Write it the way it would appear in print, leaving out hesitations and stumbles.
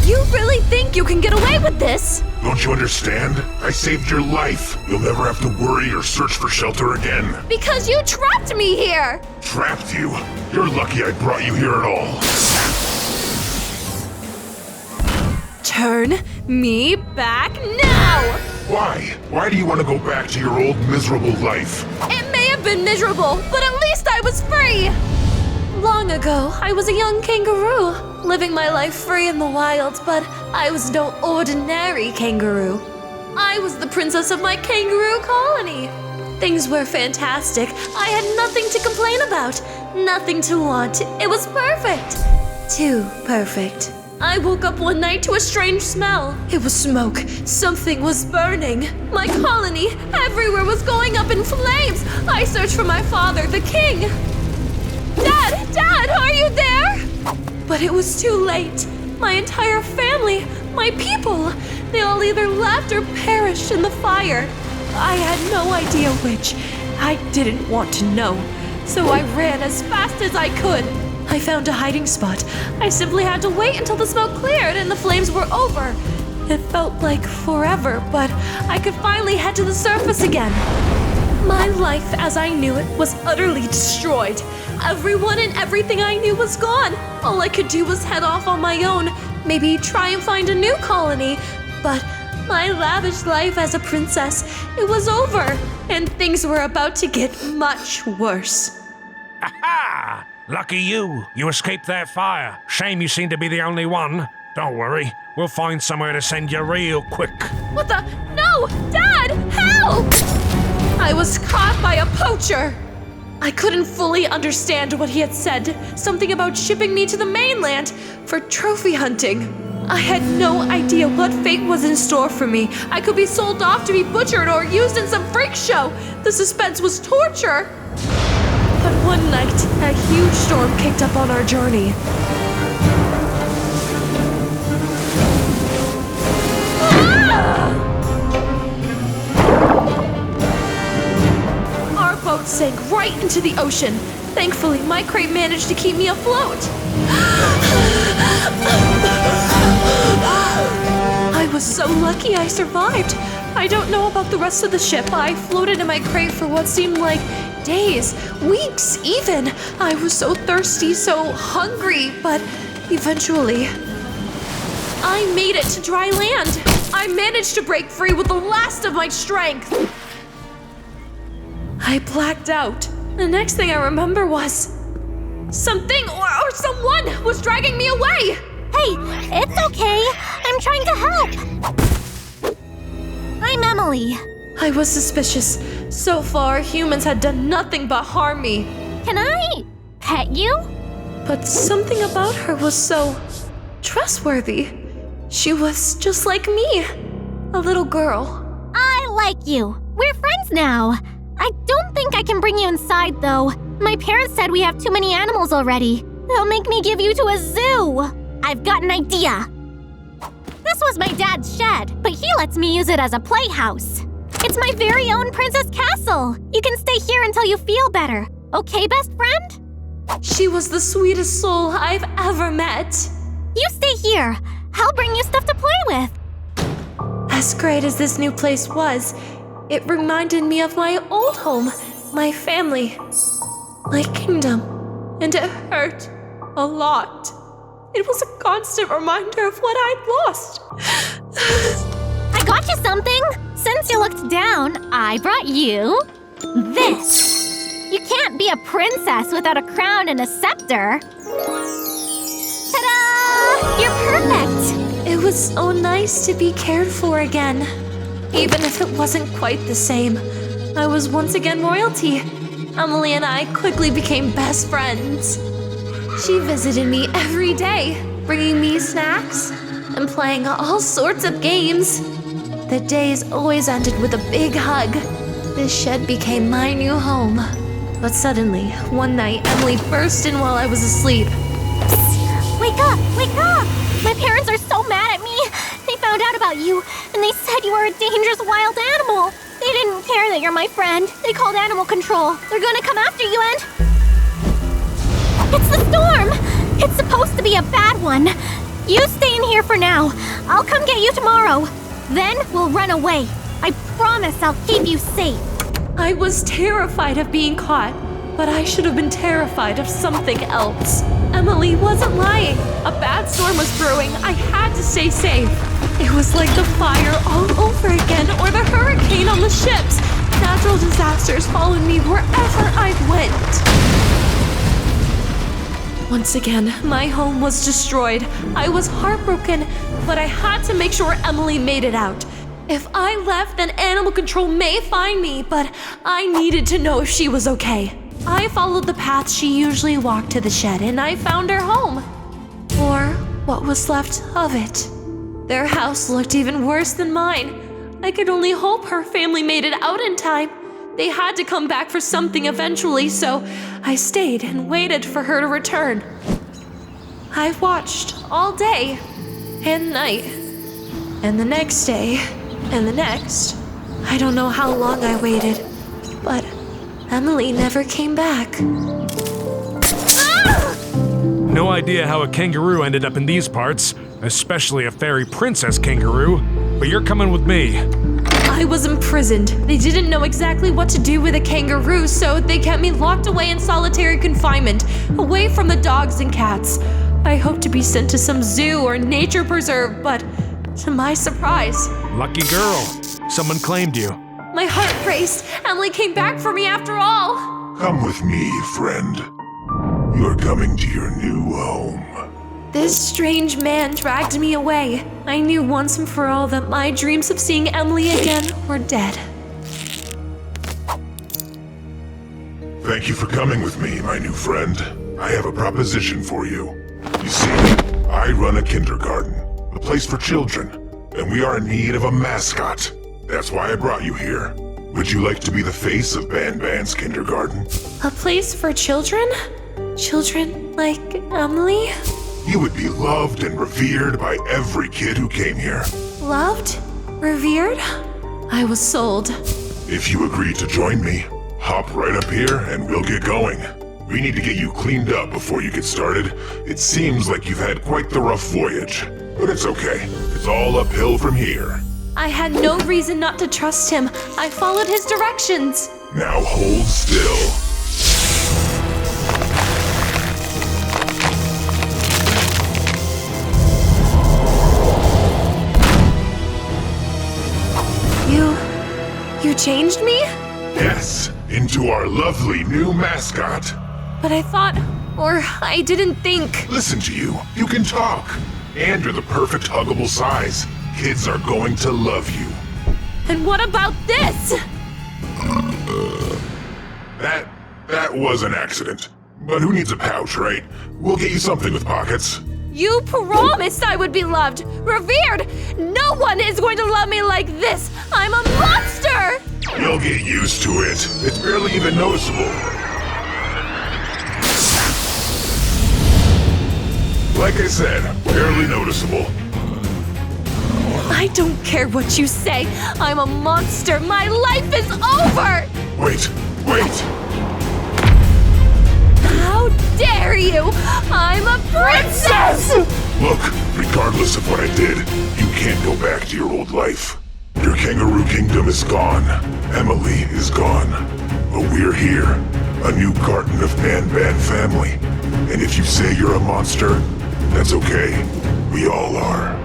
You really think you can get away with this? Don't you understand? I saved your life. You'll never have to worry or search for shelter again. Because you trapped me here! Trapped you? You're lucky I brought you here at all. Turn me back now! Why? Why do you want to go back to your old miserable life? It may have been miserable, but at least I was free! Long ago, I was a young kangaroo, living my life free in the wild, but I was no ordinary kangaroo. I was the princess of my kangaroo colony. Things were fantastic. I had nothing to complain about, nothing to want. It was perfect. Too perfect. I woke up one night to a strange smell. It was smoke. Something was burning. My colony, everywhere, was going up in flames. I searched for my father, the king. Dad, are you there? But it was too late. My entire family, my people, they all either left or perished in the fire. I had no idea which. I didn't want to know. So I ran as fast as I could. I found a hiding spot. I simply had to wait until the smoke cleared and the flames were over. It felt like forever, but I could finally head to the surface again. My life as I knew it was utterly destroyed. Everyone and everything I knew was gone. All I could do was head off on my own, maybe try and find a new colony. But my lavish life as a princess, it was over, and things were about to get much worse. Aha! Lucky you. You escaped that fire. Shame you seem to be the only one. Don't worry. We'll find somewhere to send you real quick. What the? No! Dad! Help! I was caught by a poacher. I couldn't fully understand what he had said. Something about shipping me to the mainland for trophy hunting. I had no idea what fate was in store for me. I could be sold off to be butchered or used in some freak show. The suspense was torture. But one night, a huge storm kicked up on our journey. Our boat sank right into the ocean. Thankfully, my crate managed to keep me afloat. I was so lucky I survived. I don't know about the rest of the ship. I floated in my crate for what seemed like days, weeks even. I was so thirsty, so hungry, but eventually, I made it to dry land. I managed to break free with the last of my strength. I blacked out. The next thing I remember was something or someone was dragging me away. Hey, it's okay. I'm trying to help. I'm Emily. I was suspicious. So far, humans had done nothing but harm me. Can I pet you? But something about her was so trustworthy. She was just like me, a little girl. I like you. We're friends now. I don't think I can bring you inside, though. My parents said we have too many animals already. They'll make me give you to a zoo. I've got an idea. This was my dad's shed, but he lets me use it as a playhouse. It's my very own princess castle. You can stay here until you feel better. Okay, best friend? She was the sweetest soul I've ever met. You stay here. I'll bring you stuff to play with. As great as this new place was, it reminded me of my old home, my family, my kingdom, and it hurt a lot. It was a constant reminder of what I'd lost. I got you something. Since you looked down, I brought you this. You can't be a princess without a crown and a scepter. Ta-da! You're perfect. It was so nice to be cared for again. Even if it wasn't quite the same, I was once again royalty. Emily and I quickly became best friends. She visited me every day, bringing me snacks and playing all sorts of games. The days always ended with a big hug. This shed became my new home. But suddenly, one night, Emily burst in while I was asleep. Psst, wake up! Wake up! My parents are so mad at me. They found out about you, and they said you were a dangerous wild animal. They didn't care that you're my friend. They called animal control. They're gonna come after you and... It's the storm! It's supposed to be a bad one. You stay in here for now. I'll come get you tomorrow. Then we'll run away. I promise I'll keep you safe. I was terrified of being caught, but I should have been terrified of something else. Emily wasn't lying. A bad storm was brewing. I had to stay safe. It was like the fire all over again, or the hurricane on the ships. Natural disasters followed me wherever I went. Once again, my home was destroyed. I was heartbroken, but I had to make sure Emily made it out. If I left, then animal control may find me, but I needed to know if she was okay. I followed the path she usually walked to the shed, and I found her home. Or what was left of it. Their house looked even worse than mine. I could only hope her family made it out in time. They had to come back for something eventually, so I stayed and waited for her to return. I watched all day and night, and the next day, and the next. I don't know how long I waited, but Emily never came back. No idea how a kangaroo ended up in these parts, especially a fairy princess kangaroo, but you're coming with me. I was imprisoned. They didn't know exactly what to do with a kangaroo, so they kept me locked away in solitary confinement, away from the dogs and cats. I hoped to be sent to some zoo or nature preserve, but to my surprise, Lucky girl. Someone claimed you. my heart raced. Emily came back for me after all. Come with me, friend. You're coming to your new home. This strange man dragged me away. I knew once and for all that my dreams of seeing Emily again were dead. Thank you for coming with me, my new friend. I have a proposition for you. You see, I run a kindergarten, a place for children, and we are in need of a mascot. That's why I brought you here. Would you like to be the face of Ban Ban's kindergarten? A place for children? Children like Emily? You would be loved and revered by every kid who came here. Loved? Revered? I was sold. If you agree to join me, hop right up here and we'll get going. We need to get you cleaned up before you get started. It seems like you've had quite the rough voyage, but it's okay. It's all uphill from here. I had no reason not to trust him. I followed his directions. Now hold still. You changed me? Yes, into our lovely new mascot. But I thought, or I didn't think. Listen to you. You can talk. And you're the perfect huggable size. Kids are going to love you. And what about this? That was an accident. But who needs a pouch, right? We'll get you something with pockets. You promised I would be loved, revered. No one is going to love me like this. I'm a monster. You'll get used to it. It's barely even noticeable. Like I said, barely noticeable. I don't care what you say. I'm a monster. My life is over. Wait. How dare you? I'm a princess! Look, regardless of what I did, you can't go back to your old life. Your kangaroo kingdom is gone. Emily is gone. But we're here, a new garden of Ban Ban family. And if you say you're a monster, that's okay. We all are.